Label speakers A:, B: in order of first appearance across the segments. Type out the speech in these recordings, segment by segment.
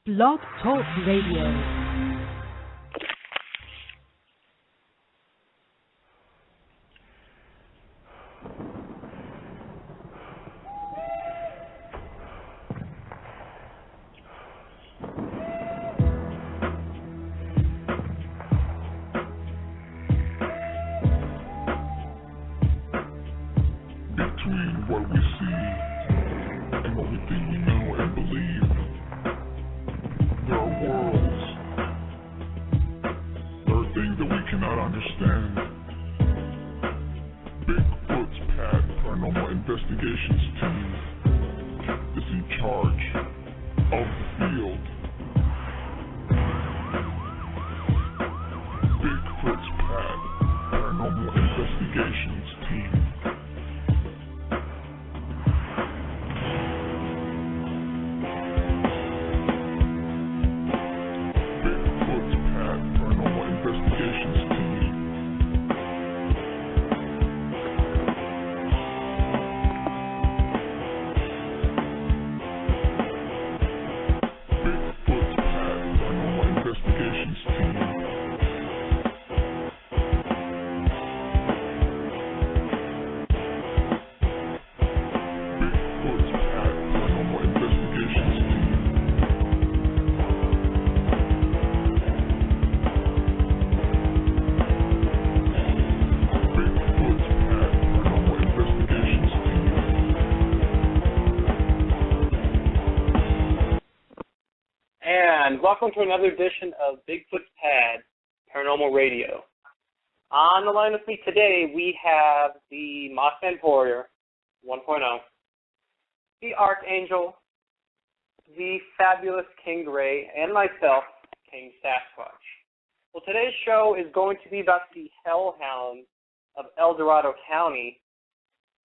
A: Blog Talk Radio.
B: Bigfoots Pad Paranormal Investigations team is in charge of the field. Bigfoots Pad Paranormal Investigations team. Bigfoots Pad Paranormal Investigations team.
C: Welcome to another edition of Bigfoots Pad Paranormal Radio. On the line with me today, we have the Mossman Warrior 1.0, the Archangel, the fabulous King Gray, and myself, King Sasquatch. Well, today's show is going to be about the Hellhounds of Eldorado County.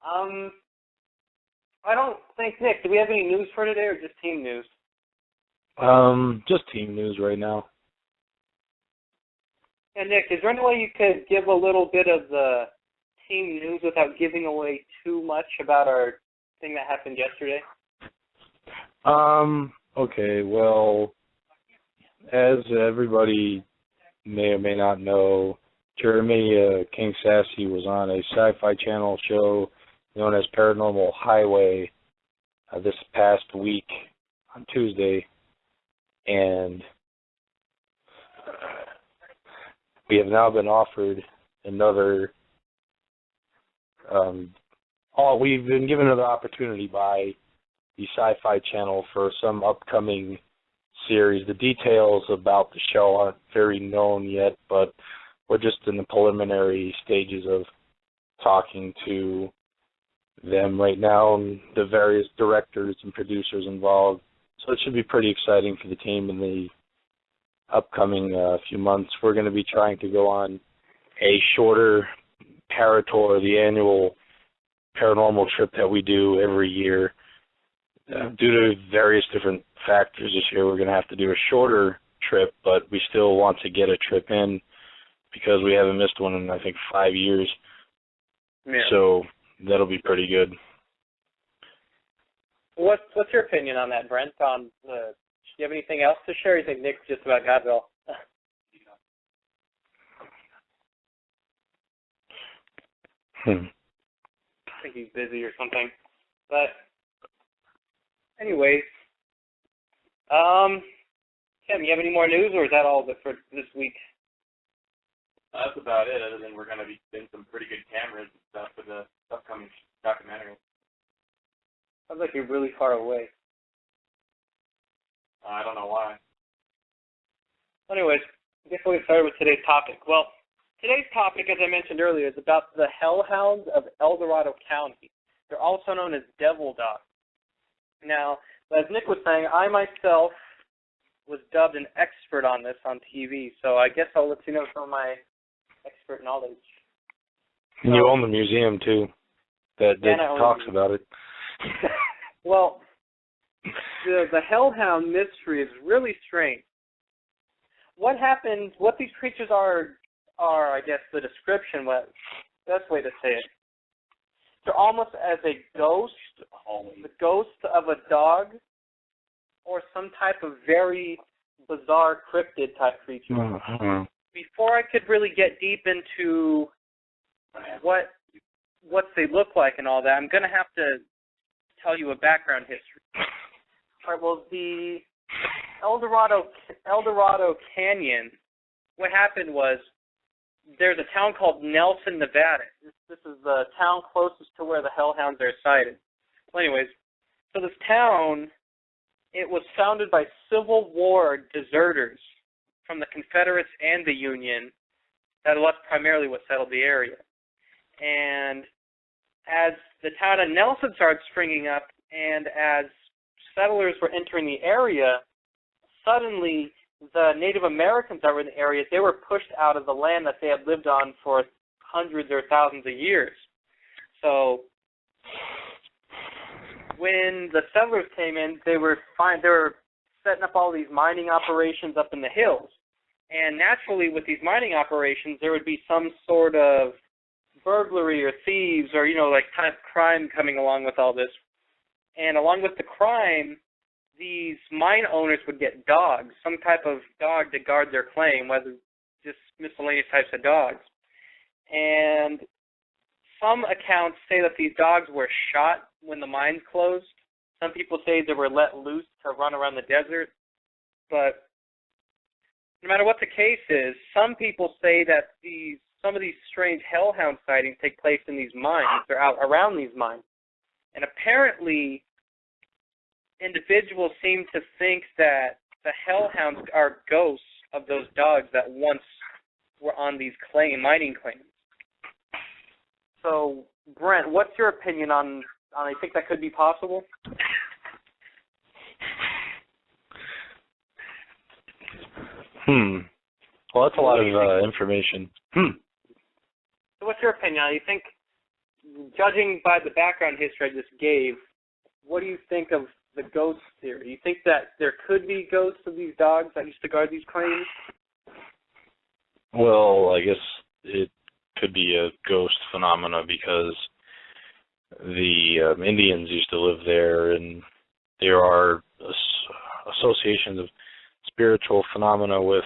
C: I don't think, Nick, do we have any news for today or just team news?
D: Just team news right now.
C: And Nick, is there any way you could give a little bit of the team news without giving away too much about our thing that happened yesterday?
D: Okay, well, as everybody may or may not know, Jeremy King Sassy was on a sci-fi channel show known as Paranormal Highway this past week on Tuesday. And we have now been offered another, we've been given another opportunity by the Sci-Fi Channel for some upcoming series. The details about the show aren't very known yet, but we're just in the preliminary stages of talking to them right now and the various directors and producers involved. So it should be pretty exciting for the team in the upcoming few months. We're going to be trying to go on a shorter Paratour, the annual paranormal trip that we do every year. Due to various different factors this year, we're going to have to do a shorter trip, but we still want to get a trip in because we haven't missed one in, I think, 5 years.
C: Yeah.
D: So that'll be pretty good.
C: What's your opinion on that, Brent? Do you have anything else to share? Or you think Nick just about got it all? I think he's busy or something. But anyways, Tim, you have any more news, or is that all of it for this week?
E: That's about it, other than we're going to be getting some pretty good cameras and stuff for the upcoming documentary.
C: Sounds like you're really far away.
E: I don't know why.
C: Anyways, I guess we'll get started with today's topic. Well, today's topic, as I mentioned earlier, is about the Hellhounds of Eldorado County. They're also known as devil dogs. Now, as Nick was saying, I myself was dubbed an expert on this on TV, so I guess I'll let you know some of my expert knowledge.
D: And you own the museum, too, that talks about it.
C: Well, the Hellhound mystery is really strange. What happens, what these creatures are, I guess, the description, best way to say it. They're almost as a ghost, the ghost of a dog or some type of very bizarre cryptid type creature.
D: Mm-hmm.
C: Before I could really get deep into what they look like and all that, I'm going to have to tell you a background history. All right, well, the Eldorado Canyon, what happened was there's a town called Nelson, Nevada. This is the town closest to where the Hellhounds are sighted. Well, anyways, so this town, it was founded by Civil War deserters from the Confederates and the Union. That's primarily what settled the area. And as the town of Nelson started springing up and as settlers were entering the area, suddenly the Native Americans that were in the area, they were pushed out of the land that they had lived on for hundreds or thousands of years. So when the settlers came in, they were setting up all these mining operations up in the hills. And naturally, with these mining operations, there would be some sort of burglary or thieves or, like kind of crime coming along with all this. And along with the crime, these mine owners would get dogs, some type of dog to guard their claim, whether just miscellaneous types of dogs. And some accounts say that these dogs were shot when the mines closed. Some people say they were let loose to run around the desert. But no matter what the case is, some people say that some of these strange hellhound sightings take place in these mines. They're out around these mines. And apparently, individuals seem to think that the hellhounds are ghosts of those dogs that once were on these mining claims. So, Brent, what's your opinion on you think that could be possible?
D: Well, that's a lot of information.
C: So what's your opinion? You think, judging by the background history I just gave, what do you think of the ghost theory? Do you think that there could be ghosts of these dogs that used to guard these claims?
D: Well, I guess it could be a ghost phenomena because the Indians used to live there, and there are associations of spiritual phenomena with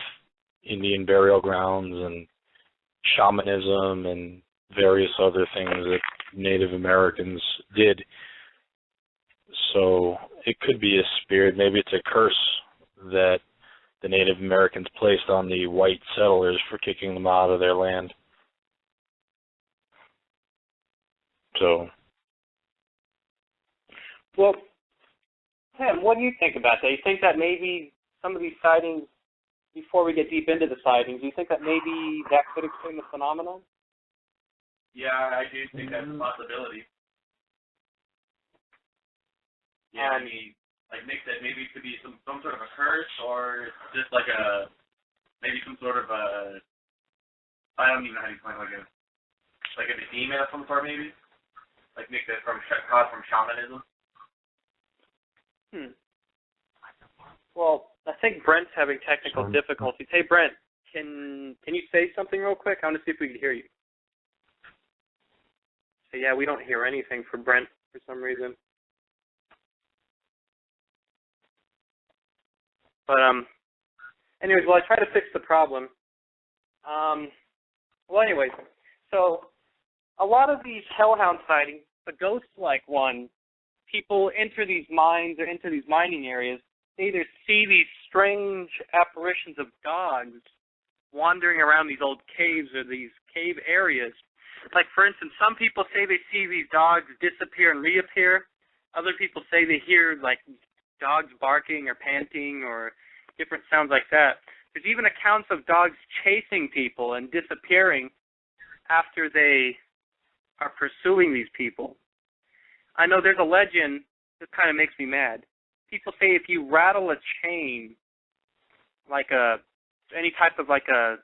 D: Indian burial grounds and shamanism and various other things that Native Americans did. So it could be a spirit. Maybe it's a curse that the Native Americans placed on the white settlers for kicking them out of their land. So,
C: well, Tim, what do you think about that? You think that maybe some of these sightings, before we get deep into the sightings, do you think that maybe that could explain the phenomenon?
E: Yeah, I do think that's a possibility. Yeah, I mean, like Nick said, maybe it could be some sort of a curse or just like maybe some sort of I don't even know how to explain it, like a demon of some sort maybe? Like Nick said, caused from shamanism.
C: Well, I think Brent's having technical difficulties. Hey, Brent, can you say something real quick? I want to see if we can hear you. So, yeah, we don't hear anything from Brent for some reason. But, anyways, I try to fix the problem. Anyways, so a lot of these hellhound sightings, the ghost-like one, people enter these mines or into these mining areas, they either see these strange apparitions of dogs wandering around these old caves or these cave areas. Like, for instance, some people say they see these dogs disappear and reappear. Other people say they hear, like, dogs barking or panting or different sounds like that. There's even accounts of dogs chasing people and disappearing after they are pursuing these people. I know there's a legend that kind of makes me mad. People say if you rattle a chain, like any type of like a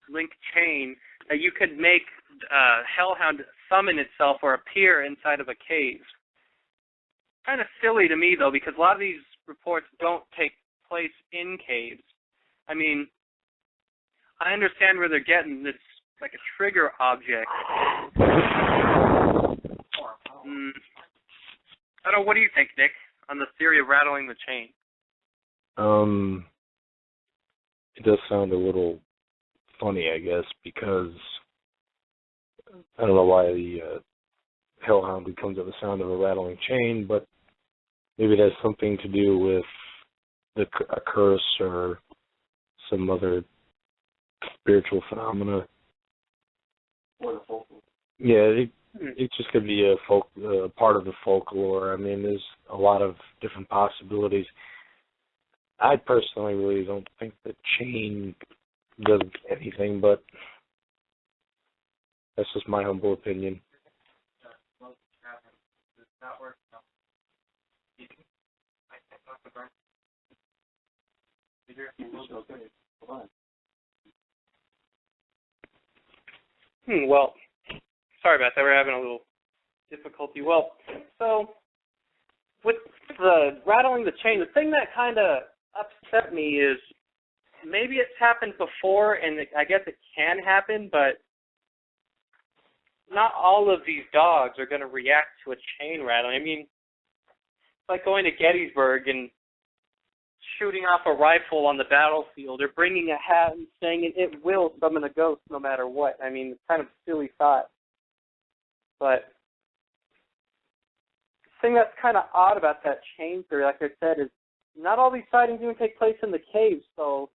C: link chain, that you could make a hellhound summon itself or appear inside of a cave. Kind of silly to me, though, because a lot of these reports don't take place in caves. I mean, I understand where they're getting this, like a trigger object. I don't know, what do you think, Nick, on the theory of rattling the chain?
D: It does sound a little funny, I guess, because I don't know why the hellhound becomes at the sound of a rattling chain, but maybe it has something to do with a curse or some other spiritual phenomena.
E: Or the folklore.
D: Yeah, it just could be a part of the folklore. I mean, there's a lot of different possibilities. I personally really don't think the chain does anything, but that's just my humble opinion.
C: Well, sorry about that. We're having a little difficulty. Well, so with the rattling the chain, the thing that kind of upset me is maybe it's happened before, and I guess it can happen, but not all of these dogs are going to react to a chain rattling. I mean, it's like going to Gettysburg and shooting off a rifle on the battlefield or bringing a hat and saying it will summon a ghost no matter what. I mean, it's kind of a silly thought. But the thing that's kind of odd about that chain theory, like I said, is not all these sightings even take place in the caves. So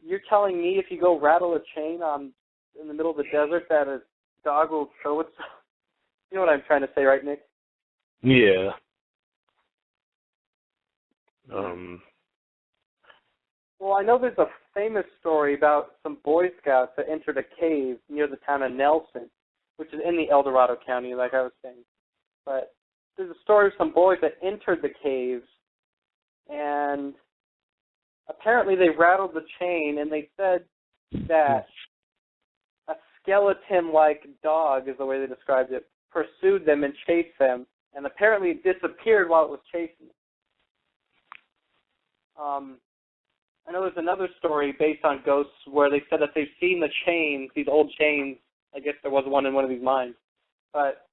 C: you're telling me if you go rattle a chain in the middle of the desert that a dog will show itself? You know what I'm trying to say, right, Nick?
D: Yeah.
C: Well, I know there's a famous story about some Boy Scouts that entered a cave near the town of Nelson, which is in the Eldorado County, like I was saying. But there's a story of some boys that entered the caves, and apparently they rattled the chain, and they said that a skeleton-like dog, is the way they described it, pursued them and chased them, and apparently it disappeared while it was chasing them. I know there's another story based on ghosts where they said that they've seen the chains, these old chains. I guess there was one in one of these mines. But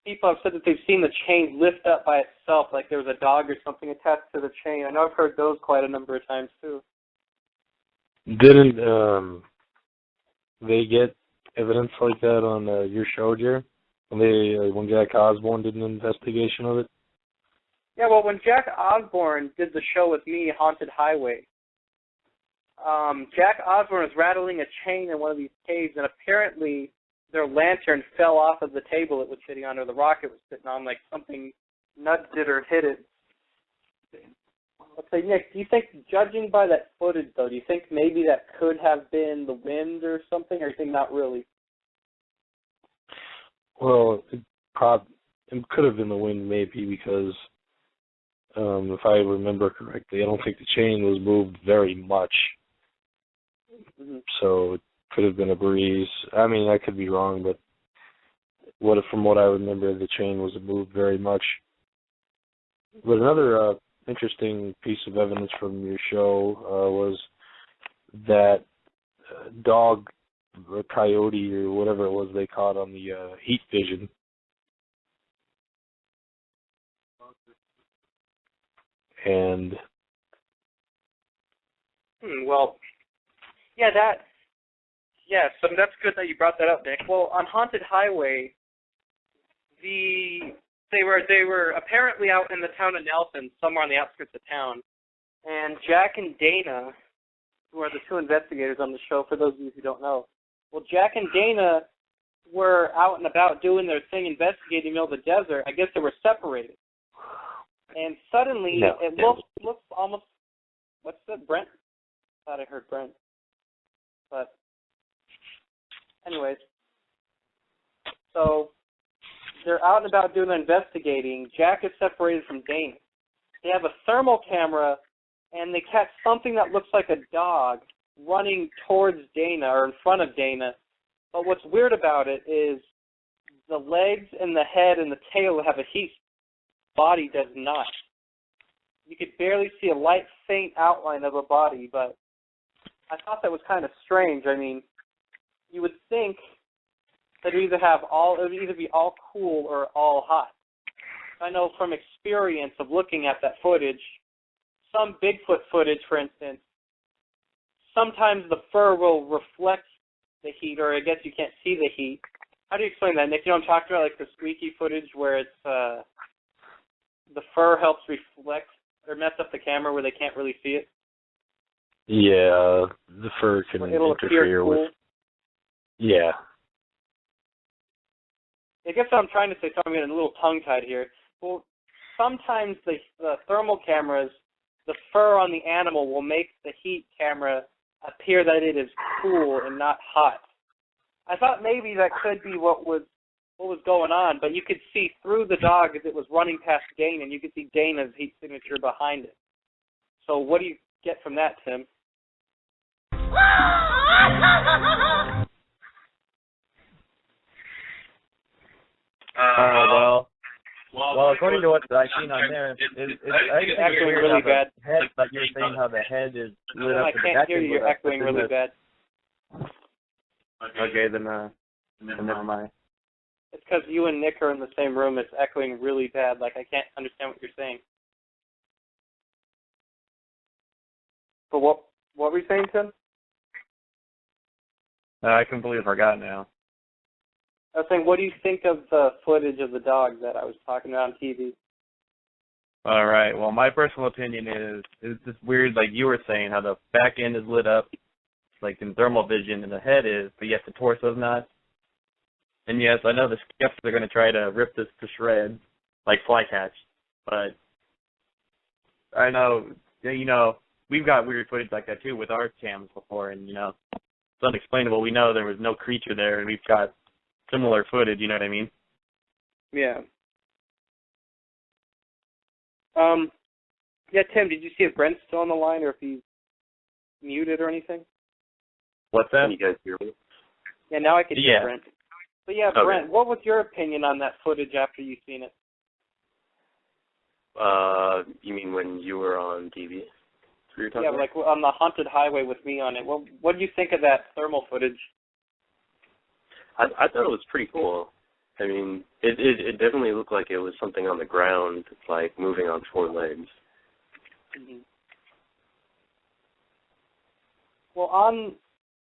C: people have said that they've seen the chain lift up by itself, like there was a dog or something attached to the chain. I know I've heard those quite a number of times, too.
D: Didn't they get evidence like that on your show, Jerry? When Jack Osborne did an investigation of it?
C: Yeah, well, when Jack Osborne did the show with me, Haunted Highway, Jack Osborne was rattling a chain in one of these caves, and apparently their lantern fell off of the table it was sitting on, or the rock it was sitting on, like something nudged it or hit it. Let's say, Nick, do you think, judging by that footage, though, do you think maybe that could have been the wind or something, or do you think not really?
D: Well, it could have been the wind, maybe, because if I remember correctly, I don't think the chain was moved very much.
C: Mm-hmm.
D: So it could have been a breeze. I mean, I could be wrong, but from what I remember, the chain wasn't moved very much. But another interesting piece of evidence from your show was that dog or coyote or whatever it was they caught on the heat vision. And
C: well, so that's good that you brought that up, Nick. Well, on Haunted Highway, they were apparently out in the town of Nelson, somewhere on the outskirts of town, and Jack and Dana, who are the two investigators on the show, for those of you who don't know, well, Jack and Dana were out and about doing their thing, investigating in the middle of the desert. I guess they were separated. And suddenly, it looks almost, what's that, Brent? I thought I heard Brent. But, anyways, so they're out and about doing the investigating. Jack is separated from Dana. They have a thermal camera, and they catch something that looks like a dog running towards Dana, or in front of Dana. But what's weird about it is the legs and the head and the tail have a heat. Body does not. You could barely see a light, faint outline of a body, but I thought that was kind of strange. I mean, you would think that it would either be all cool or all hot. I know from experience of looking at that footage, some Bigfoot footage, for instance, sometimes the fur will reflect the heat, or I guess you can't see the heat. How do you explain that, Nick? You know what I'm talking about, like the squeaky footage where it's the fur helps reflect or mess up the camera where they can't really see it?
D: Yeah, the fur can
C: It'll
D: interfere with... Yeah.
C: I guess what I'm trying to say, so I'm getting a little tongue-tied here. Well, sometimes the thermal cameras, the fur on the animal will make the heat camera appear that it is cool and not hot. I thought maybe that could be what was going on, but you could see through the dog as it was running past Dane, and you could see Dana's heat signature behind it. So what do you get from that, Tim?
F: Well, according to what I've seen on there, it's
C: echoing really bad.
F: Head, like you're saying how the head is lit up.
C: I can't hear you. You're echoing really bad.
F: Okay, then never mind.
C: It's because you and Nick are in the same room. It's echoing really bad. Like, I can't understand what you're saying. But what were you saying, Tim?
F: I completely forgot now.
C: I was saying, what do you think of the footage of the dog that I was talking about on TV?
F: All right. Well, my personal opinion is it's just weird, like you were saying, how the back end is lit up, like in thermal vision, and the head is, but yet the torso is not. And yes, I know the skeptics are going to try to rip this to shreds, like flycatch, but I know, we've got weird footage like that too with our cams before, and it's unexplainable. We know there was no creature there, and we've got similar footage, you know what I mean?
C: Yeah. Yeah, Tim, did you see if Brent's still on the line or if he's muted or anything?
F: What's that?
G: Can you guys hear me?
C: Yeah, now I can hear Brent. But yeah,
G: Okay.
C: Brent, what was your opinion on that footage after you seen it?
G: You mean when you were on TV?
C: Yeah, like on the haunted highway with me on it. What did you think of that thermal footage?
G: I thought it was pretty cool. I mean, it definitely looked like it was something on the ground, like moving on four legs.
C: Mm-hmm. Well, on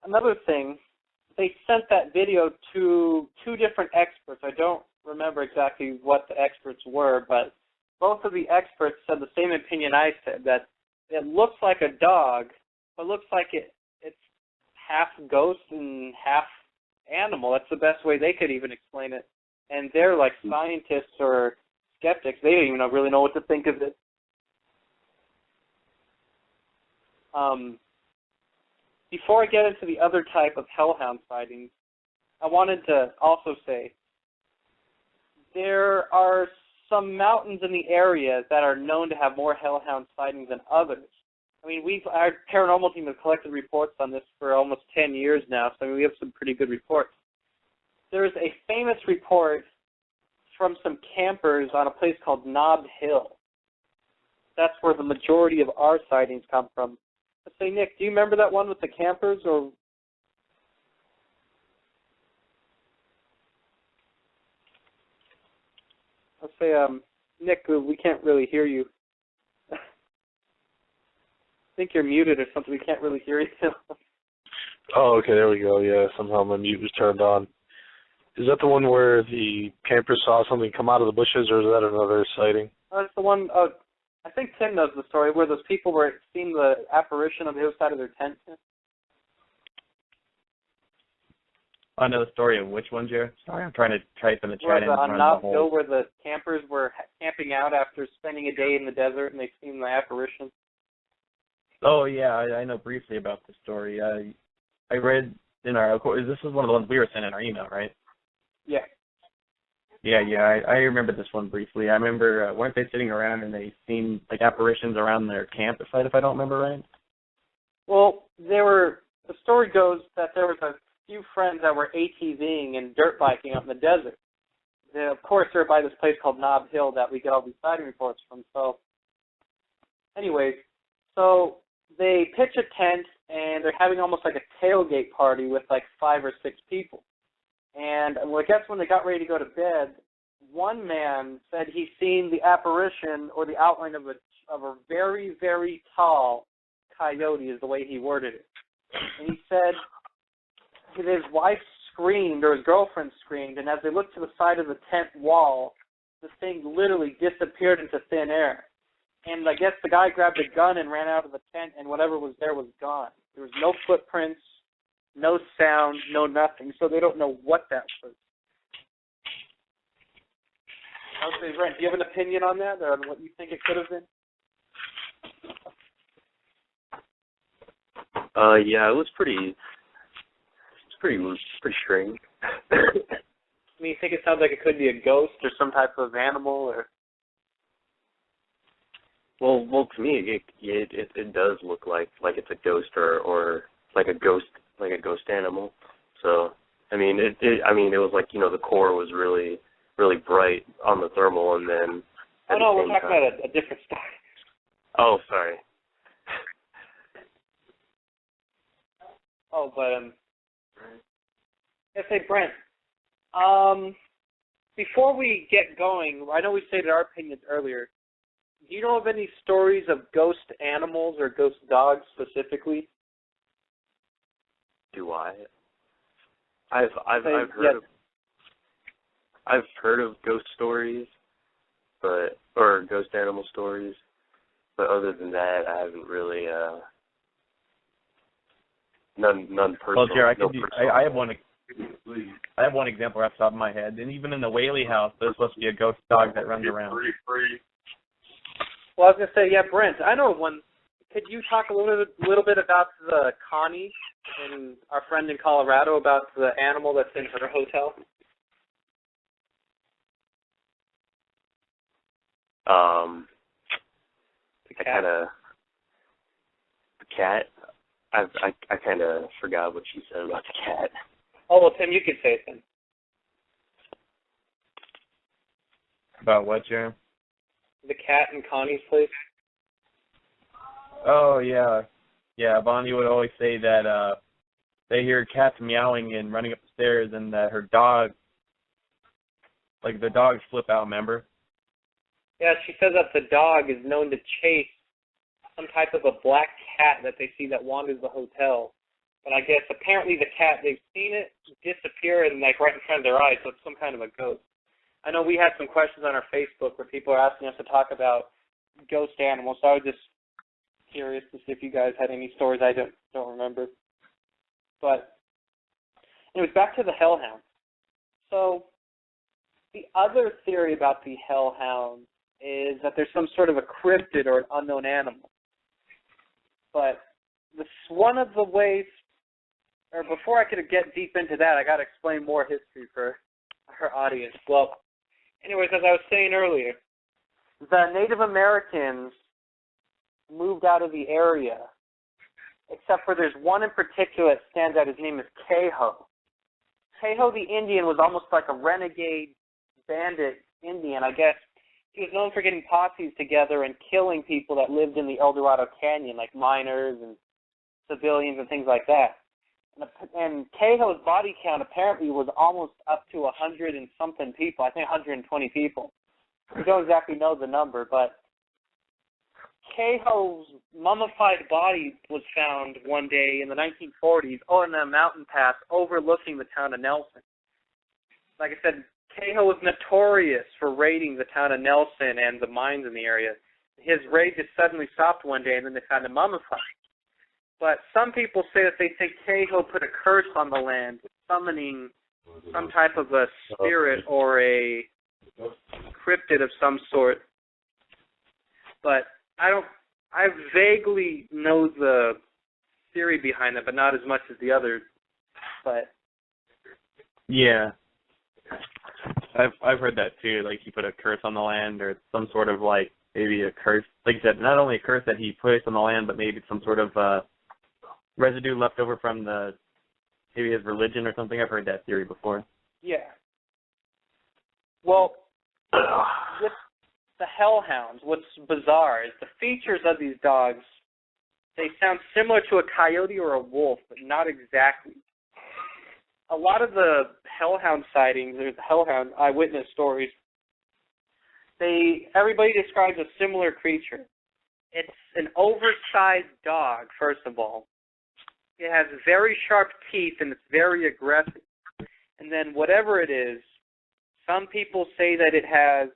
C: another thing, they sent that video to two different experts. I don't remember exactly what the experts were, but both of the experts said the same opinion I said, that it looks like a dog, but looks like it's half ghost and half animal. That's the best way they could even explain it. And they're like scientists or skeptics. They don't even really know what to think of it. Before I get into the other type of hellhound sightings, I wanted to also say there are some mountains in the area that are known to have more hellhound sightings than others. I mean, our paranormal team has collected reports on this for almost 10 years now, so we have some pretty good reports. There's a famous report from some campers on a place called Nob Hill. That's where the majority of our sightings come from. Let's say, Nick, do you remember that one with the campers? Or let's say, Nick, we can't really hear you. I think you're muted or something. We can't really hear you.
D: Oh, okay, there we go. Yeah, somehow my mute was turned on. Is that the one where the campers saw something come out of the bushes, or is that another sighting?
C: That's the one. I think Tim knows the story where those people were seeing the apparition on the other side of their tent.
F: I know the story of which one, Jared? Sorry, I'm trying to type in the chat.
C: On Nob Hill, where the campers were camping out after spending a day in the desert, and they seen the apparition.
F: Oh yeah, I know briefly about the story. I read in our. This is one of the ones we were sent in our email, right?
C: Yeah.
F: Yeah. I remember this one briefly. I remember weren't they sitting around and they seen like apparitions around their campsite, if I don't remember right?
C: Well, the story goes that there was a few friends that were ATVing and dirt biking out in the desert. Of course, they're by this place called Nob Hill that we get all these sighting reports from. So, anyways, they pitch a tent and they're having almost like a tailgate party with like 5 or 6 people. And well, I guess when they got ready to go to bed, one man said he seen the apparition or the outline of of a very, very tall coyote, is the way he worded it. And he said his wife screamed, or his girlfriend screamed, and as they looked to the side of the tent wall, the thing literally disappeared into thin air. And I guess the guy grabbed a gun and ran out of the tent, and whatever was there was gone. There was no footprints, no sound, no nothing, so they don't know what that was. Okay, Brent, do you have an opinion on that, or on what you think it could have been?
G: Yeah, it was pretty strange.
C: I mean, you think it sounds like it could be a ghost or some type of animal, or?
G: Well, to me, it does look like it's a ghost or like a ghost animal. So, I mean, it was like, you know, the core was really, really bright on the thermal, and then.
C: Oh no, we're talking about a different story.
G: Oh, sorry.
C: Oh, but let's say Brent. Before we get going, I know we stated our opinions earlier. Do you know of any stories of ghost animals or ghost dogs specifically?
G: Do I? I've heard of ghost stories, or ghost animal stories, but other than that, I haven't really none personal.
F: Well, Jerry, I have one. I have one example off the top of my head, and even in the Whaley house, there's supposed to be a ghost dog that runs around.
C: Well, I was gonna say, yeah, Brent, I know one. Could you talk a little bit about the Connie and our friend in Colorado about the animal that's in her hotel?
G: The cat. I kind of forgot what she said about the cat.
C: Oh, well, Tim, you could say it then.
F: About what, Jerry?
C: The cat in Connie's place.
F: Oh, yeah. Yeah, Bonnie would always say that they hear cats meowing and running up the stairs, and that her dog, like the dogs flip out, remember?
C: Yeah, she says that the dog is known to chase some type of a black cat that they see that wanders the hotel. But I guess apparently the cat, they've seen it disappear and like right in front of their eyes, so it's some kind of a ghost. I know we had some questions on our Facebook where people are asking us to talk about ghost animals, so I was just curious to see if you guys had any stories I don't remember. But anyways, back to the hellhound. So the other theory about the hellhound is that there's some sort of a cryptid or an unknown animal. But this one of the ways, or before I could get deep into that, I got to explain more history for our audience. Well, anyways, as I was saying earlier, the Native Americans moved out of the area, except for there's one in particular that stands out. His name is Cahoe. Cahoe the Indian was almost like a renegade bandit Indian, I guess. He was known for getting posses together and killing people that lived in the Eldorado Canyon, like miners and civilians and things like that. And Cahoe's body count apparently was almost up to 100 and something people. I think 120 people. We don't exactly know the number, but Cahoe's mummified body was found one day in the 1940s on a mountain pass overlooking the town of Nelson. Like I said, Cahoe was notorious for raiding the town of Nelson and the mines in the area. His raid just suddenly stopped one day, and then they found him mummified. But some people say that they think Cahoe put a curse on the land, summoning some type of a spirit or a cryptid of some sort. But I vaguely know the theory behind it, but not as much as the others. But
F: yeah, I've heard that too. Like he put a curse on the land, or some sort of like maybe a curse. Like you said, not only a curse that he placed on the land, but maybe some sort of residue left over from maybe his religion or something. I've heard that theory before.
C: Yeah. Well, with the hellhounds, what's bizarre is the features of these dogs, they sound similar to a coyote or a wolf, but not exactly. A lot of the hellhound sightings, or the hellhound eyewitness stories, everybody describes a similar creature. It's an oversized dog, first of all. It has very sharp teeth, and it's very aggressive. And then whatever it is, some people say that it has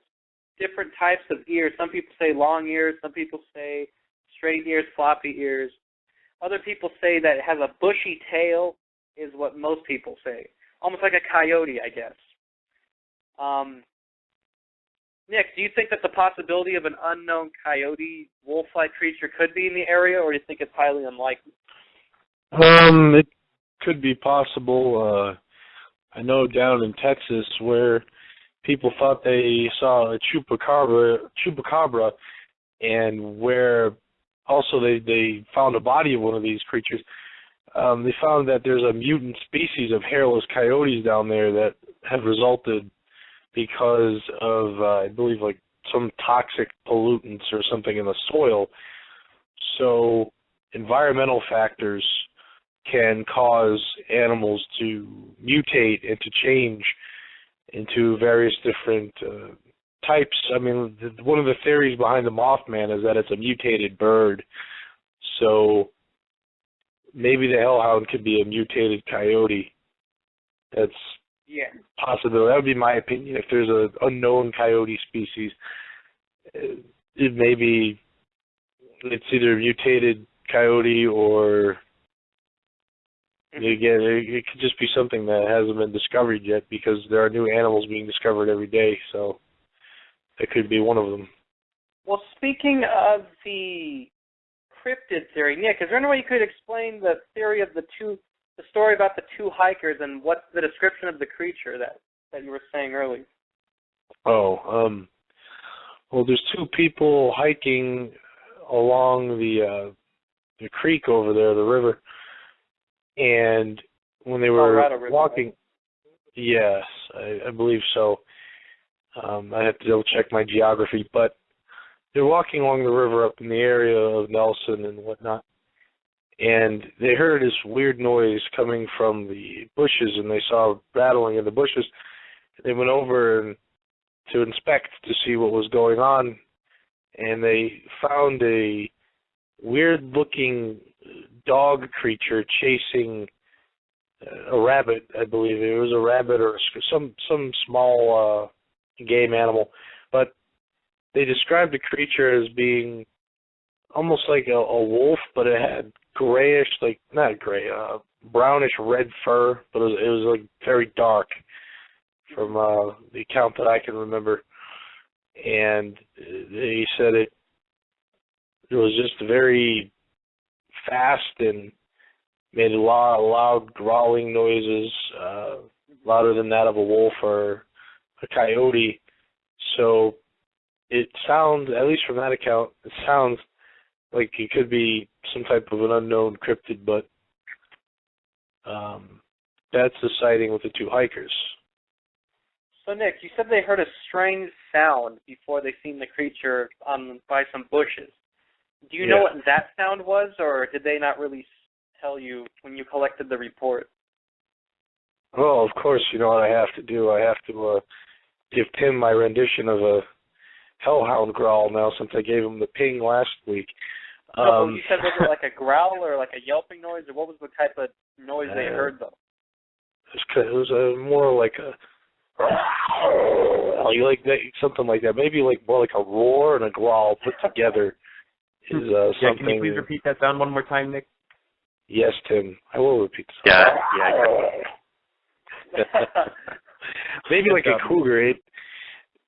C: different types of ears. Some people say long ears. Some people say straight ears, floppy ears. Other people say that it has a bushy tail, is what most people say. Almost like a coyote, I guess. Nick, do you think that the possibility of an unknown coyote, wolf-like creature could be in the area, or do you think it's highly unlikely?
D: It could be possible. I know down in Texas where people thought they saw a chupacabra, and where also they found a body of one of these creatures. They found that there's a mutant species of hairless coyotes down there that have resulted because of, I believe, like some toxic pollutants or something in the soil. So environmental factors can cause animals to mutate and to change into various different types. I mean, one of the theories behind the Mothman is that it's a mutated bird. So maybe the hellhound could be a mutated coyote. That's possible. That would be my opinion. If there's an unknown coyote species, it may be, it's either a mutated coyote or, again, it could just be something that hasn't been discovered yet, because there are new animals being discovered every day, so that could be one of them.
C: Well, speaking of the cryptid theory, Nick, is there any way you could explain the theory of the story about the two hikers and what's the description of the creature that you were saying earlier?
D: Well, there's two people hiking along the creek over there, the river, and when they were walking, yes, I believe so. I have to double check my geography, but they're walking along the river up in the area of Nelson and whatnot, and they heard this weird noise coming from the bushes, and they saw rattling in the bushes. They went over to inspect to see what was going on, and they found a weird-looking dog creature chasing a rabbit, I believe. It was a rabbit or some small game animal, but they described the creature as being almost like a wolf, but it had grayish, like, not gray, brownish red fur, but it was like very dark from the account that I can remember. And they said it was just very fast and made a lot of loud growling noises, louder than that of a wolf or a coyote. So it sounds, at least from that account, it sounds like it could be some type of an unknown cryptid, but that's the sighting with the two hikers.
C: So, Nick, you said they heard a strange sound before they seen the creature by some bushes. Do you know what that sound was, or did they not really tell you when you collected the report?
D: Well, of course, you know what I have to do. I have to give Tim my rendition of a hellhound growl now, since I gave him the ping last week.
C: No, you said, was it like a growl or like a yelping noise, or what was the type of noise they heard, though?
D: It was more like a, like that, something like that. Maybe like more like a roar and a growl put together is something.
F: Can you please repeat that sound one more time, Nick?
D: Yes, Tim. I will repeat the sound. Maybe like a cougar.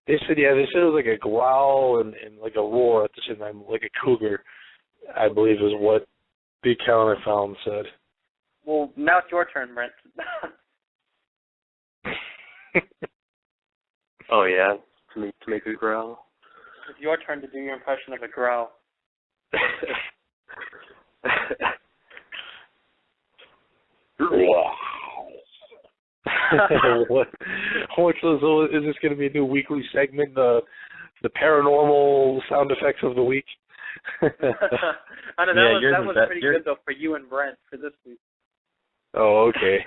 D: They said it was like a growl and like a roar at the same time, like a cougar, I believe is what the account I found said.
C: Well, now it's your turn, Brent.
G: Oh, yeah? To make a growl?
C: It's your turn to do your impression of a growl.
D: So is this going to be a new weekly segment, the paranormal sound effects of the week?
C: I don't know, that was pretty good, though, for you and Brent for this week.
D: Oh, okay.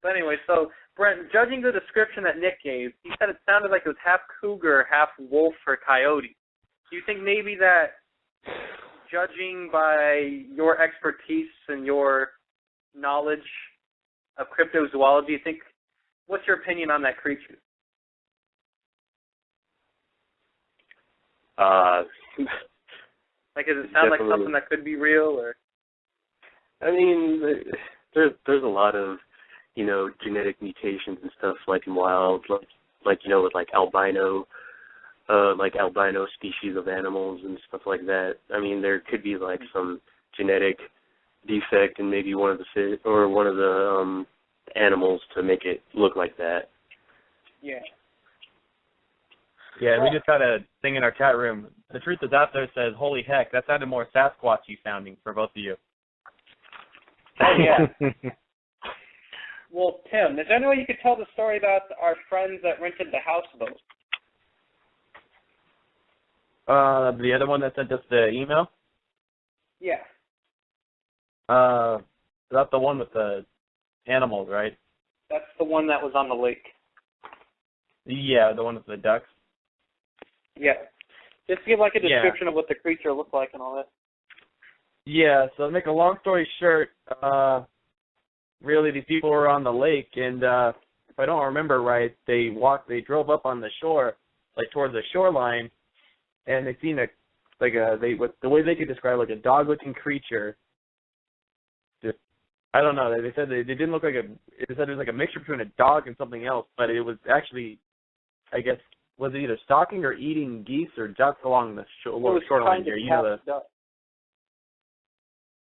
C: But anyway, so, Brent, judging the description that Nick gave, he said it sounded like it was half cougar, half wolf or coyote. Do you think maybe that judging by your expertise and your knowledge of cryptozoology, what's your opinion on that creature? Does it sound like something that could be real, or?
G: I mean, there's a lot of, genetic mutations and stuff like in wild, with albino, albino species of animals and stuff like that. I mean, there could be some genetic defect in maybe one of the animals to make it look like that.
C: Yeah.
F: Yeah, we just got a thing in our chat room. The Truth Is Out There says, "Holy heck, that sounded more Sasquatchy sounding for both of you."
C: Oh, yeah. Well, Tim, is there any way you could tell the story about our friends that rented the houseboat?
F: The other one that sent us the email?
C: Yeah.
F: That's the one with the animals, right?
C: That's the one that was on the lake.
F: Yeah, the one with the ducks.
C: Yeah. Just give a description of what the creature looked like and all that.
F: Yeah, so to make a long story short, really these people were on the lake, and if I don't remember right, they drove up on the shore, towards the shoreline, and they seen the way they could describe a dog-looking creature. Just, I don't know. They said they didn't look like they said it was a mixture between a dog and something else, but it was actually, I guess, was it either stalking or eating geese or ducks along the shoreline here?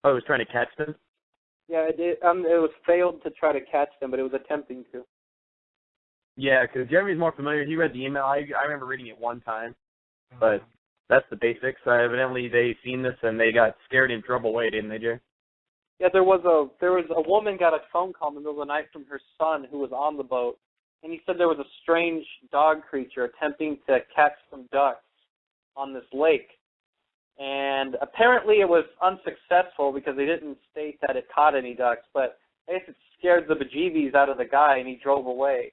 F: Oh, it was trying to catch them?
C: Yeah, it did. It was failed to try to catch them, but it was attempting to.
F: Yeah, because Jeremy's more familiar. He read the email. I remember reading it one time, but that's the basics. Evidently, they seen this and they got scared and drove away, didn't they, Jerry?
C: Yeah, there was a woman got a phone call in the middle of the night from her son who was on the boat, and he said there was a strange dog creature attempting to catch some ducks on this lake. And apparently it was unsuccessful because they didn't state that it caught any ducks, but I guess it scared the bejeebies out of the guy and he drove away.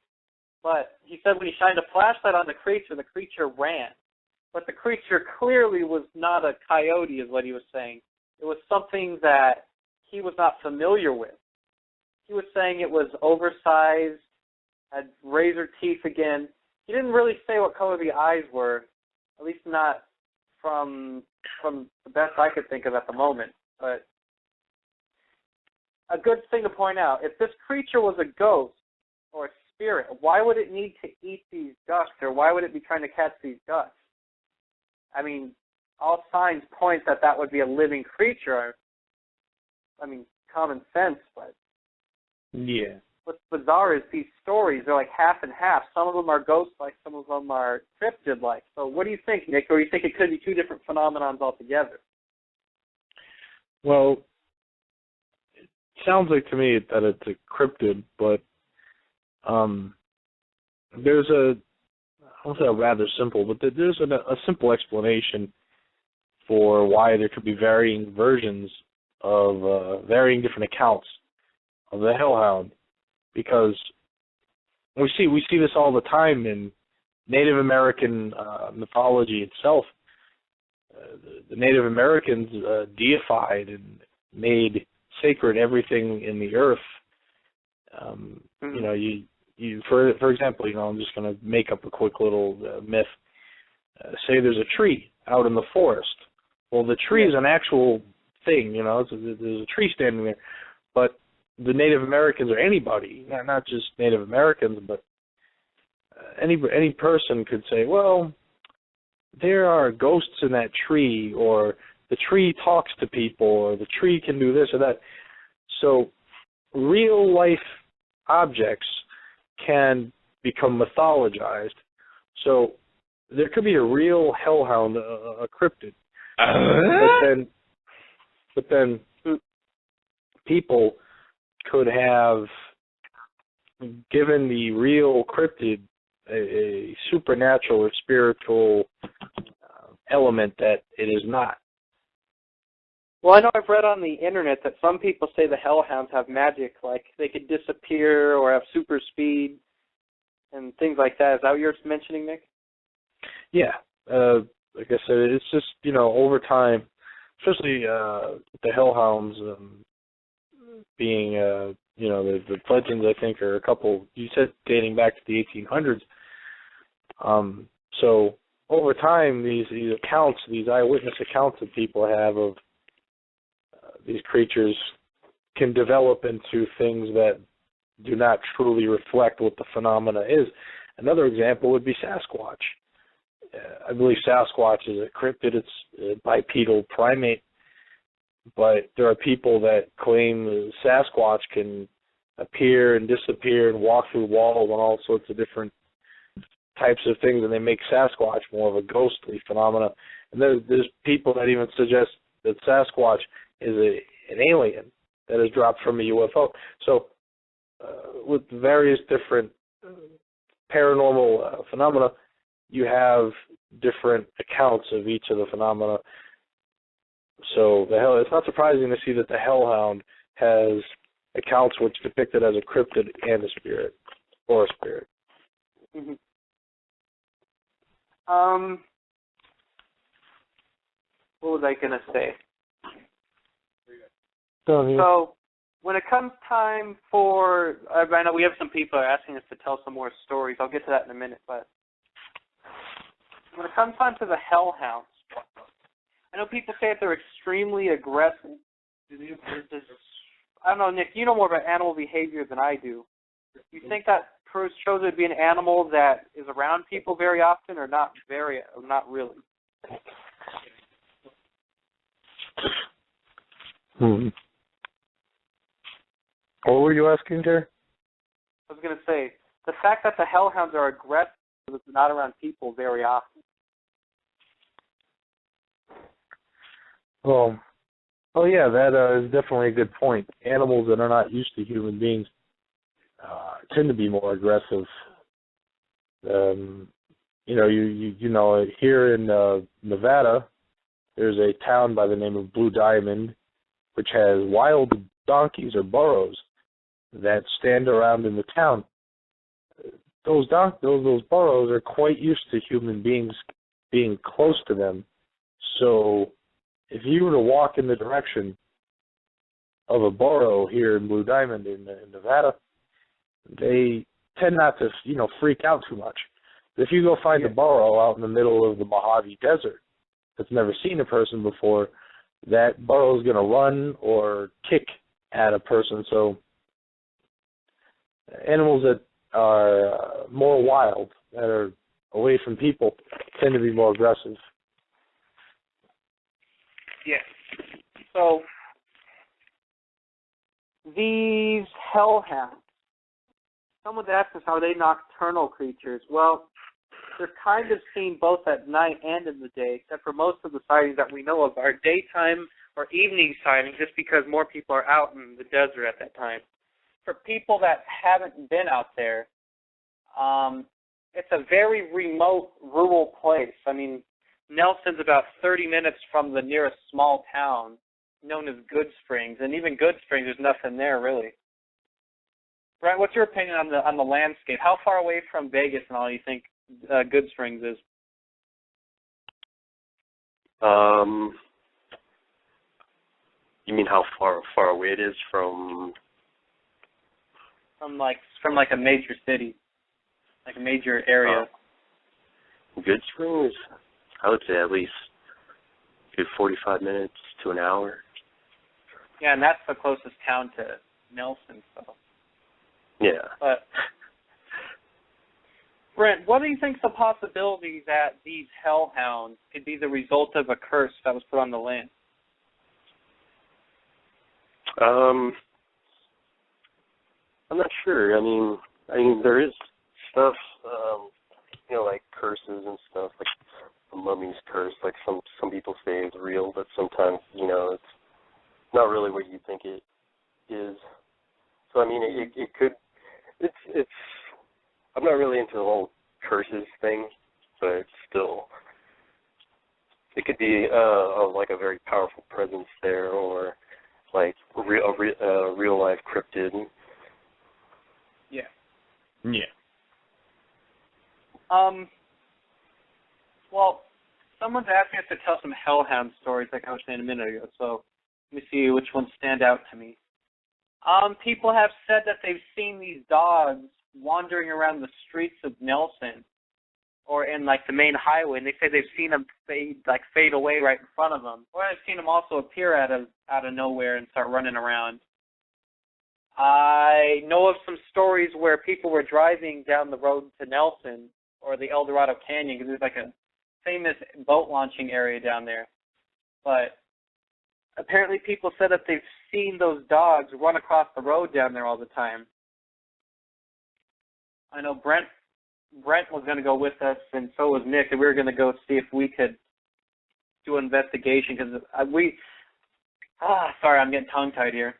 C: But he said when he shined a flashlight on the creature ran. But the creature clearly was not a coyote, is what he was saying. It was something that he was not familiar with. He was saying it was oversized, had razor teeth again. He didn't really say what color the eyes were, at least not from the best I could think of at the moment. But a good thing to point out, if this creature was a ghost or a spirit, why would it need to eat these ducks, or why would it be trying to catch these ducks? I mean, all signs point that would be a living creature. I mean, common sense, but
F: yeah.
C: What's bizarre is these stories are half and half. Some of them are ghost-like, some of them are cryptid-like. So what do you think, Nick? Or do you think it could be two different phenomenons altogether?
D: Well, it sounds like to me that it's a cryptid, but there's I won't say rather simple, but there's a simple explanation for why there could be varying versions of varying different accounts of the hellhound. Because we see this all the time in Native American mythology itself. The Native Americans deified and made sacred everything in the earth. For example, I'm just going to make up a quick little myth. Say there's a tree out in the forest. Well, the tree is an actual thing. There's a tree standing there, but the Native Americans, or anybody, not just Native Americans, but any person could say, well, there are ghosts in that tree, or the tree talks to people, or the tree can do this or that. So real life objects can become mythologized. So there could be a real hellhound, a cryptid. But then people could have given the real cryptid a supernatural or spiritual element that it is not.
C: Well, I know I've read on the internet that some people say the hellhounds have magic, like they could disappear or have super speed and things like that. Is that what you're mentioning, Nick?
D: Yeah. Like I said, it's just, over time, especially the Hellhounds being, the legends, I think, are a couple, you said dating back to the 1800s. So over time, these accounts, these eyewitness accounts that people have of these creatures can develop into things that do not truly reflect what the phenomena is. Another example would be Sasquatch. I believe Sasquatch is a cryptid. It's a bipedal primate, but there are people that claim Sasquatch can appear and disappear and walk through walls and all sorts of different types of things, and they make Sasquatch more of a ghostly phenomena. And there's people that even suggest that Sasquatch is an alien that has dropped from a UFO. So with various different paranormal phenomena, you have different accounts of each of the phenomena. So it's not surprising to see that the Hellhound has accounts which depict it as a cryptid and a spirit, or a spirit.
C: Mm-hmm. What was I going to say? So, when it comes time for, I know we have some people asking us to tell some more stories. I'll get to that in a minute, but when it comes time to the Hellhounds, I know people say that they're extremely aggressive. I don't know, Nick, you know more about animal behavior than I do. Do you think that shows it would be an animal that is around people very often, or not really?
D: What were you asking, Jerry?
C: I was going to say, the fact that the Hellhounds are aggressive is not around people very often.
D: Yeah, that is definitely a good point. Animals that are not used to human beings tend to be more aggressive. Here in Nevada, there's a town by the name of Blue Diamond, which has wild donkeys or burros that stand around in the town. Those burros are quite used to human beings being close to them. So if you were to walk in the direction of a burro here in Blue Diamond in Nevada, they tend not to, freak out too much. If you go find a burro out in the middle of the Mojave Desert that's never seen a person before, that burro is going to run or kick at a person. So animals that are more wild, that are away from people, tend to be more aggressive.
C: Yeah. So these Hellhounds, someone's asked us, are they nocturnal creatures? Well, they're kind of seen both at night and in the day, except for most of the sightings that we know of are daytime or evening sightings, just because more people are out in the desert at that time. For people that haven't been out there, it's a very remote, rural place. I mean, Nelson's about 30 minutes from the nearest small town known as Good Springs, and even Good Springs, there's nothing there really. Brian, what's your opinion on the landscape? How far away from Vegas and all do you think Good Springs is?
G: You mean how far away it is from
C: like a major city, like a major area?
G: Good Springs, I would say at least good 45 minutes to an hour.
C: Yeah, and that's the closest town to Nelson, so.
G: Yeah.
C: But, Brent, what do you think the possibility that these Hellhounds could be the result of a curse that was put on the land?
G: I'm not sure. I mean, there is stuff, like curses and stuff, like the mummy's curse. Like some people say it's real, but sometimes, it's not really what you think it is. So I mean, it could. It's. I'm not really into the whole curses thing, but still, it could be like a very powerful presence there, or like a real life cryptid.
C: Yeah.
F: Yeah.
C: Well, someone's asking us to tell some hellhound stories like I was saying a minute ago, so let me see which ones stand out to me. People have said that they've seen these dogs wandering around the streets of Nelson or in, like, the main highway, and they say they've seen them fade away right in front of them. Or I've seen them also appear out of nowhere and start running around. I know of some stories where people were driving down the road to Nelson or the Eldorado Canyon, because there's like a famous boat launching area down there. But apparently people said that they've seen those dogs run across the road down there all the time. I know Brent was going to go with us, and so was Nick, and we were going to go see if we could do an investigation, because sorry, I'm getting tongue-tied here.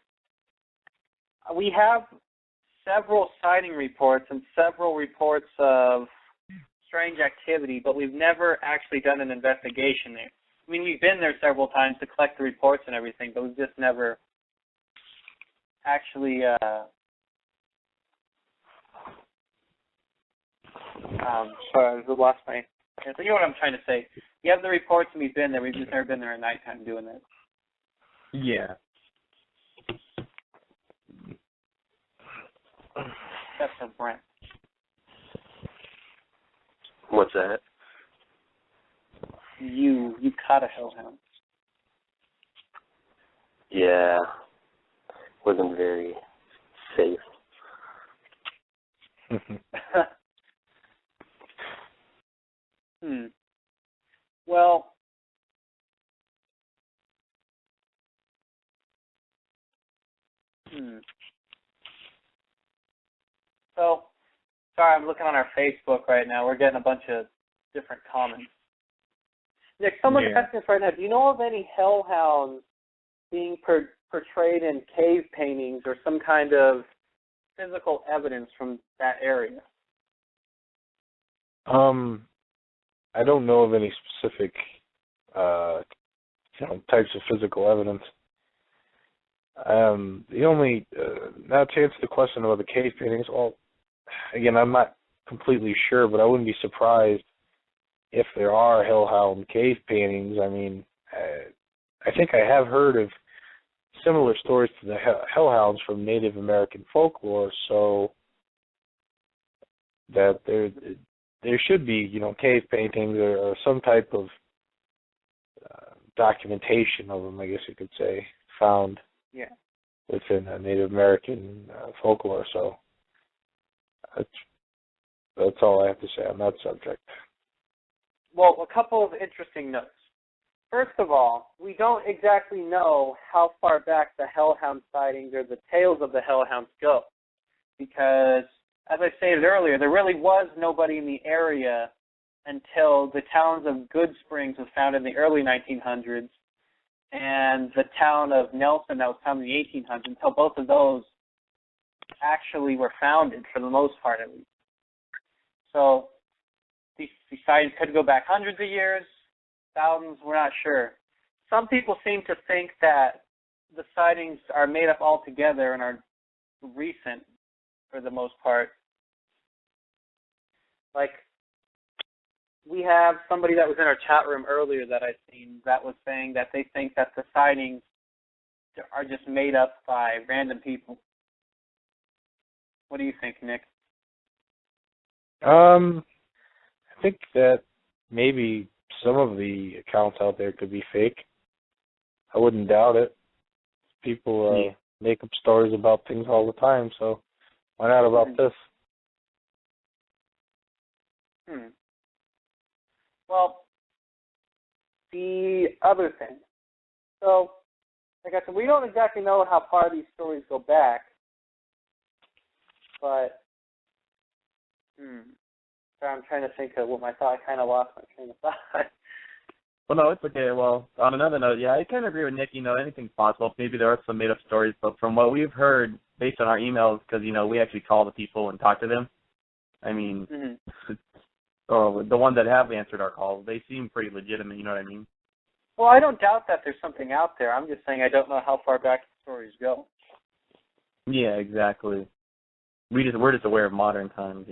C: We have several sighting reports and several reports of strange activity, but we've never actually done an investigation there. I mean, we've been there several times to collect the reports and everything, but we've just never actually sorry, I lost my... You know what I'm trying to say. We have the reports and we've been there. We've just never been there at nighttime doing that.
F: Yeah.
C: Except for Brent.
G: What's that?
C: You caught a hellhound.
G: Yeah. Wasn't very safe.
C: Well, so, sorry, I'm looking on our Facebook right now. We're getting a bunch of different comments. Nick, someone's asking us right now, do you know of any hellhounds being portrayed in cave paintings or some kind of physical evidence from that area?
D: I don't know of any specific types of physical evidence. The only, now to answer the question about the cave paintings, well, again, I'm not completely sure, but I wouldn't be surprised if there are hellhound cave paintings. I mean, I think I have heard of similar stories to the hellhounds from Native American folklore, so that there should be, cave paintings or some type of documentation of them, I guess you could say, found within Native American folklore. So that's all I have to say on that subject.
C: Well, a couple of interesting notes. First of all, we don't exactly know how far back the hellhound sightings or the tales of the hellhounds go, because, as I stated earlier, there really was nobody in the area until the towns of Good Springs was founded in the early 1900s, and the town of Nelson that was founded in the 1800s, until both of those actually were founded, for the most part at least. So these sightings could go back hundreds of years, thousands, we're not sure. Some people seem to think that the sightings are made up altogether and are recent for the most part. Like, we have somebody that was in our chat room earlier that I've seen that was saying that they think that the sightings are just made up by random people. What do you think, Nick?
D: I think that maybe some of the accounts out there could be fake. I wouldn't doubt it. People make up stories about things all the time, so why not about this?
C: Well, the other thing. So, like I said, we don't exactly know how far these stories go back, but I'm trying to think of what my thought. I kind of lost my train of thought.
F: Well, no, it's okay. Well, on another note, I kind of agree with Nick. Anything's possible. Maybe there are some made-up stories, but from what we've heard, based on our emails, because, we actually call the people and talk to them, I mean, or the ones that have answered our calls, they seem pretty legitimate, you know what I mean?
C: Well, I don't doubt that there's something out there. I'm just saying I don't know how far back the stories go.
F: Yeah, exactly. We're just aware of modern times,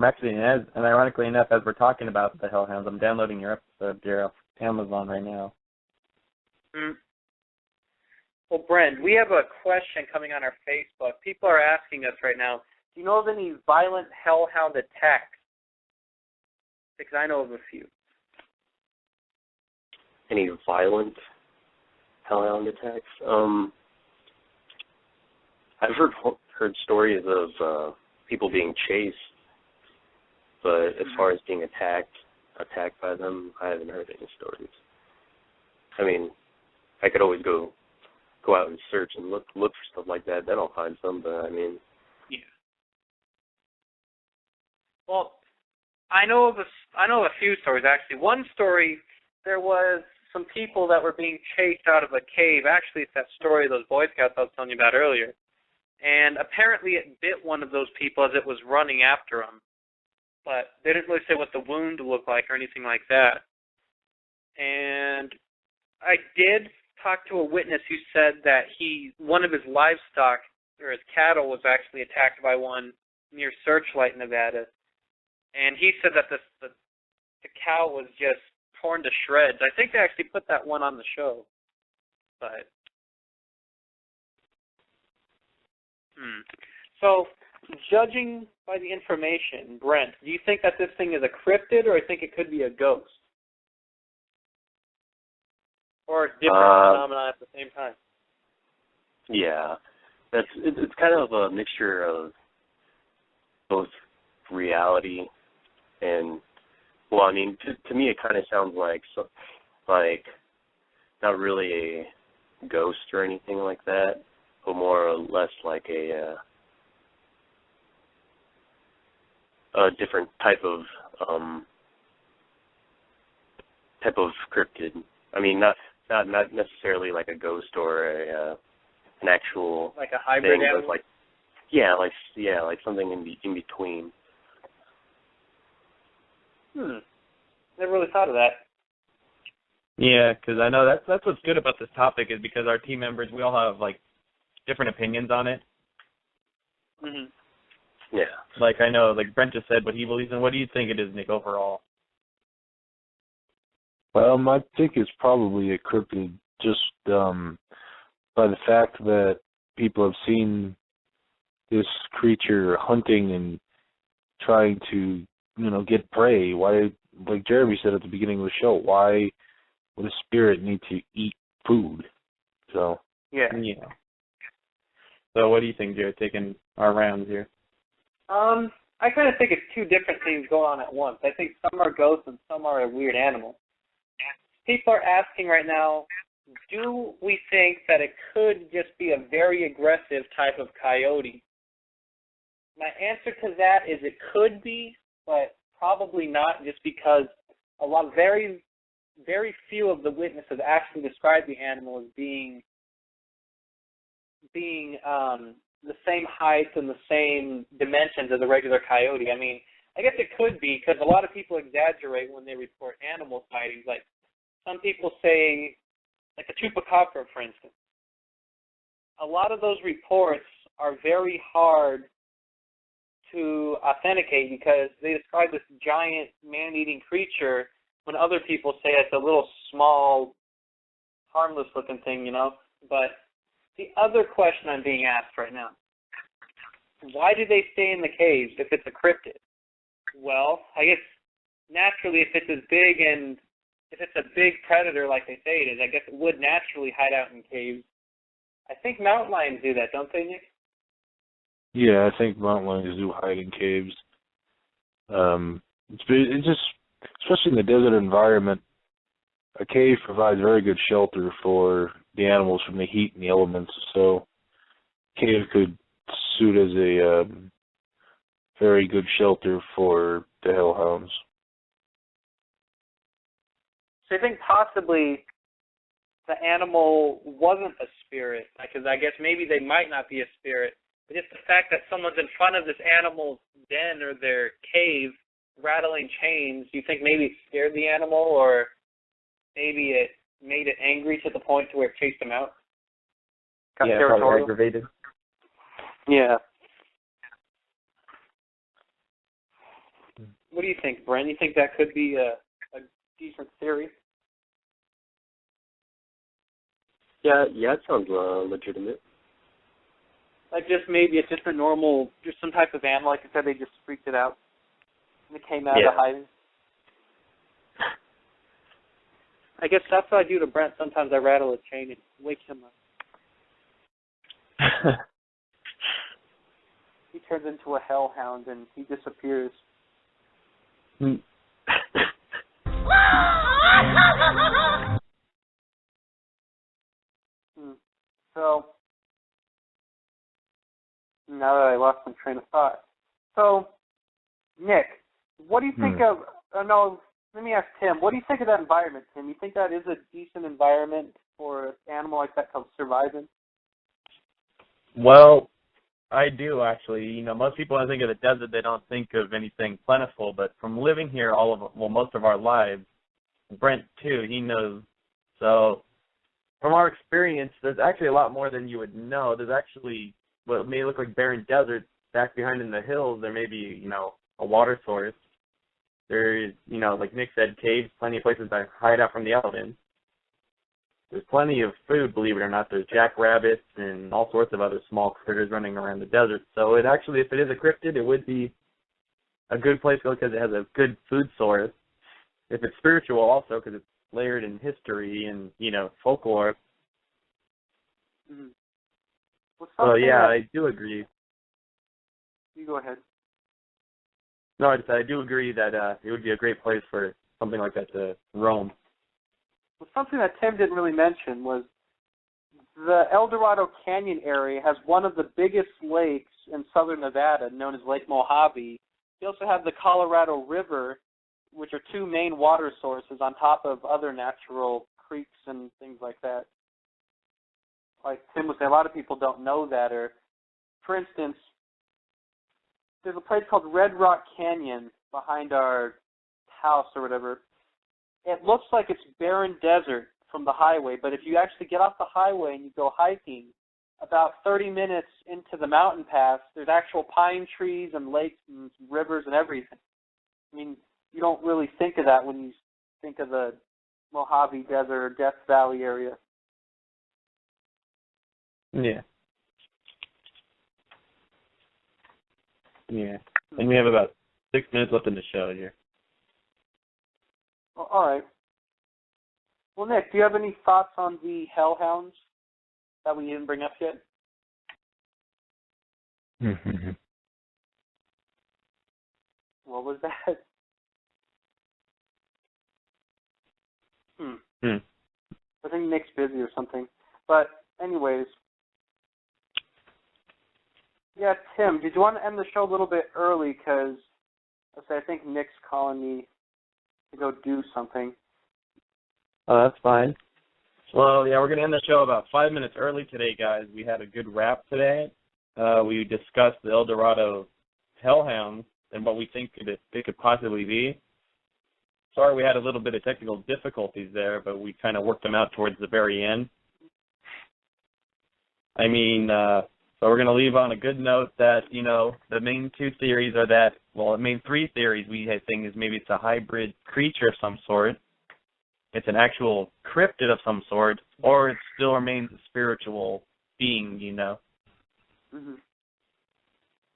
F: I'm actually, and ironically enough, as we're talking about the Hellhounds, I'm downloading your episode here off Amazon right now.
C: Well, Brent, we have a question coming on our Facebook. People are asking us right now, do you know of any violent hellhound attacks? Because I know of a few.
G: Any violent hellhound attacks? I've heard stories of people being chased, but as far as being attacked by them, I haven't heard any stories. I mean, I could always go out and search and look for stuff like that. Then I'll find some, but I mean,
C: yeah. Well, I know of a few stories actually. One story, there was some people that were being chased out of a cave. Actually, it's that story of those Boy Scouts I was telling you about earlier. And apparently it bit one of those people as it was running after them. But they didn't really say what the wound looked like or anything like that. And I did talk to a witness who said that one of his livestock, or his cattle, was actually attacked by one near Searchlight, Nevada. And he said that the cow was just torn to shreds. I think they actually put that one on the show. But so, judging by the information, Brent, do you think that this thing is a cryptid, or I think it could be a ghost? Or a different phenomenon at the same time?
G: Yeah. It's kind of a mixture of both reality and, well, I mean, to me it kind of sounds like not really a ghost or anything like that, but more or less like a different type of cryptid. I mean, not necessarily like a ghost or an actual
C: like a hybrid
G: thing,
C: animal.
G: but like something in between.
C: Never really thought of that.
F: Yeah, because I know that's what's good about this topic is because our team members, we all have like different opinions on it.
G: Yeah.
F: Like I know, like Brent just said what he believes in. What do you think it is, Nick, overall?
D: Well, I think it's probably a cryptid just by the fact that people have seen this creature hunting and trying to, get prey. Why, like Jeremy said at the beginning of the show, why would a spirit need to eat food? So
C: yeah.
F: So what do you think, Jared, taking our rounds here?
C: I kind of think it's two different things going on at once. I think some are ghosts and some are a weird animal. People are asking right now, do we think that it could just be a very aggressive type of coyote? My answer to that is it could be, but probably not, just because very, very few of the witnesses actually describe the animal as being the same height and the same dimensions as a regular coyote. I mean, I guess it could be, because a lot of people exaggerate when they report animal sightings. Like, some people say, like a chupacabra, for instance. A lot of those reports are very hard to authenticate because they describe this giant man-eating creature when other people say it's a little small, harmless-looking thing, But the other question I'm being asked right now, why do they stay in the caves if it's a cryptid? Well, I guess naturally if it's as big and if it's a big predator like they say it is, I guess it would naturally hide out in caves. I think mountain lions do that, don't they, Nick?
D: yeah, I think mountain lions do hide in caves. It's just, especially in the desert environment, a cave provides very good shelter for the animals from the heat and the elements. So, cave could suit as a very good shelter for the hellhounds.
C: So I think possibly the animal wasn't a spirit, because I guess maybe they might not be a spirit, but just the fact that someone's in front of this animal's den or their cave rattling chains, you think maybe it scared the animal, or maybe it made it angry to the point to where it chased them out?
F: Yeah, probably aggravated.
C: Yeah. What do you think, Brent? You think that could be a decent theory?
G: Yeah, it sounds legitimate.
C: Like just maybe it's just a normal, just some type of animal. Like I said, they just freaked it out and it came out of hiding. I guess that's what I do to Brent. Sometimes I rattle a chain and wake him up. He turns into a hellhound and he disappears. So, now that I lost my train of thought. So, Nick, what do you think of, let me ask Tim, what do you think of that environment, Tim? You think that is a decent environment for an animal like that to survive in?
F: Well, I do actually. You know, most people when they think of the desert, they don't think of anything plentiful, but from living here most of our lives, Brent too, he knows. So, from our experience, there's actually a lot more than you would know. There's actually what may look like barren desert back behind in the hills. There may be, a water source. There's, like Nick said, caves, plenty of places to hide out from the elements. There's plenty of food, believe it or not. There's jackrabbits and all sorts of other small critters running around the desert. So it actually, if it is a cryptid, it would be a good place to go because it has a good food source. If it's spiritual also, because it's layered in history and, folklore.
C: Mm-hmm.
F: So, yeah, I do agree.
C: You go ahead.
F: No, I do agree that it would be a great place for something like that to roam.
C: Well, something that Tim didn't really mention was the Eldorado Canyon area has one of the biggest lakes in southern Nevada, known as Lake Mojave. You also have the Colorado River, which are two main water sources on top of other natural creeks and things like that. Like Tim was saying, a lot of people don't know that. Or, for instance, there's a place called Red Rock Canyon behind our house or whatever. It looks like it's barren desert from the highway, but if you actually get off the highway and you go hiking, about 30 minutes into the mountain pass, there's actual pine trees and lakes and rivers and everything. I mean, you don't really think of that when you think of the Mojave Desert or Death Valley area.
F: Yeah. Yeah. And we have about 6 minutes left in the show here.
C: Well, all right. Well, Nick, do you have any thoughts on the Hellhounds that we didn't bring up yet? What was that? I think Nick's busy or something. But anyways, yeah, Tim, did you want to end the show a little bit early? Because I think Nick's calling me to go do something.
F: Oh, that's fine. Well, yeah, we're going to end the show about 5 minutes early today, guys. We had a good wrap today. We discussed the Eldorado Hellhounds and what we think it could possibly be. Sorry we had a little bit of technical difficulties there, but we kind of worked them out towards the very end. I mean, so we're going to leave on a good note that, the main two theories are that, the main three theories we think is maybe it's a hybrid creature of some sort, it's an actual cryptid of some sort, or it still remains a spiritual being,
C: Mm-hmm.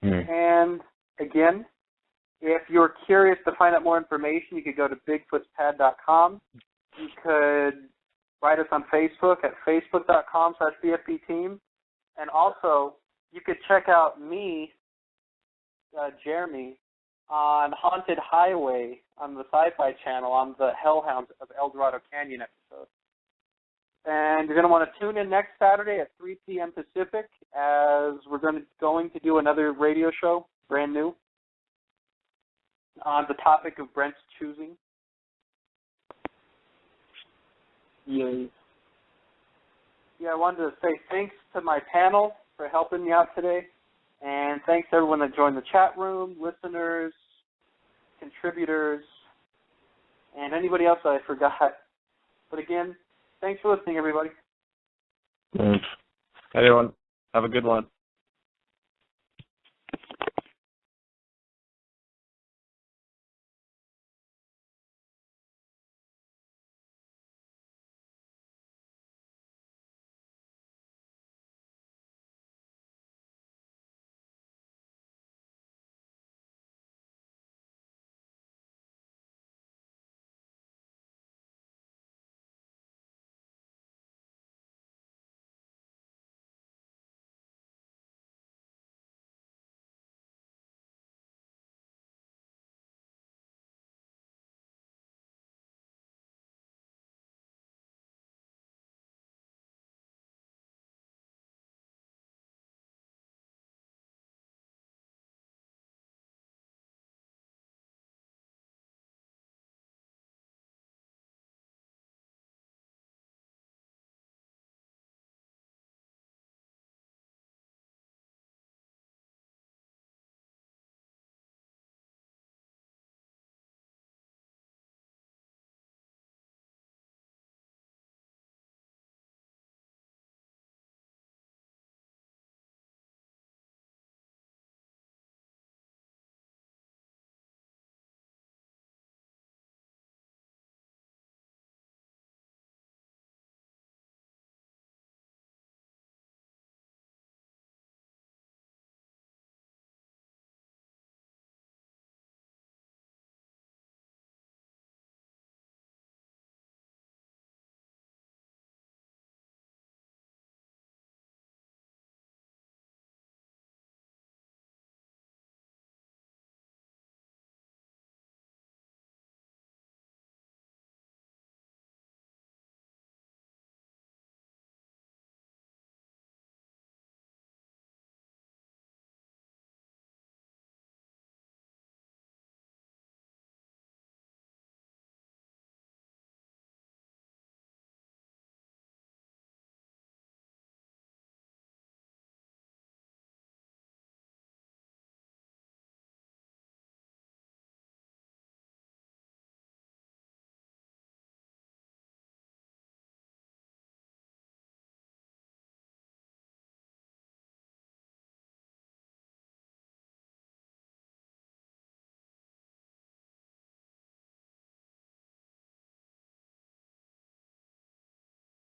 C: And, again, if you're curious to find out more information, you could go to bigfootspad.com. You could write us on Facebook at facebook.com/BFBteam. And also, you could check out me, Jeremy, on Haunted Highway on the Sci-Fi Channel on the Hellhounds of Eldorado Canyon episode. And you're going to want to tune in next Saturday at 3 p.m. Pacific as we're going to do another radio show, brand new, on the topic of Brent's choosing.
G: Yay.
C: Yeah, I wanted to say thanks to my panel for helping me out today. And thanks to everyone that joined the chat room, listeners, contributors, and anybody else that I forgot. But again, thanks for listening, everybody.
F: Thanks. Everyone, have a good one.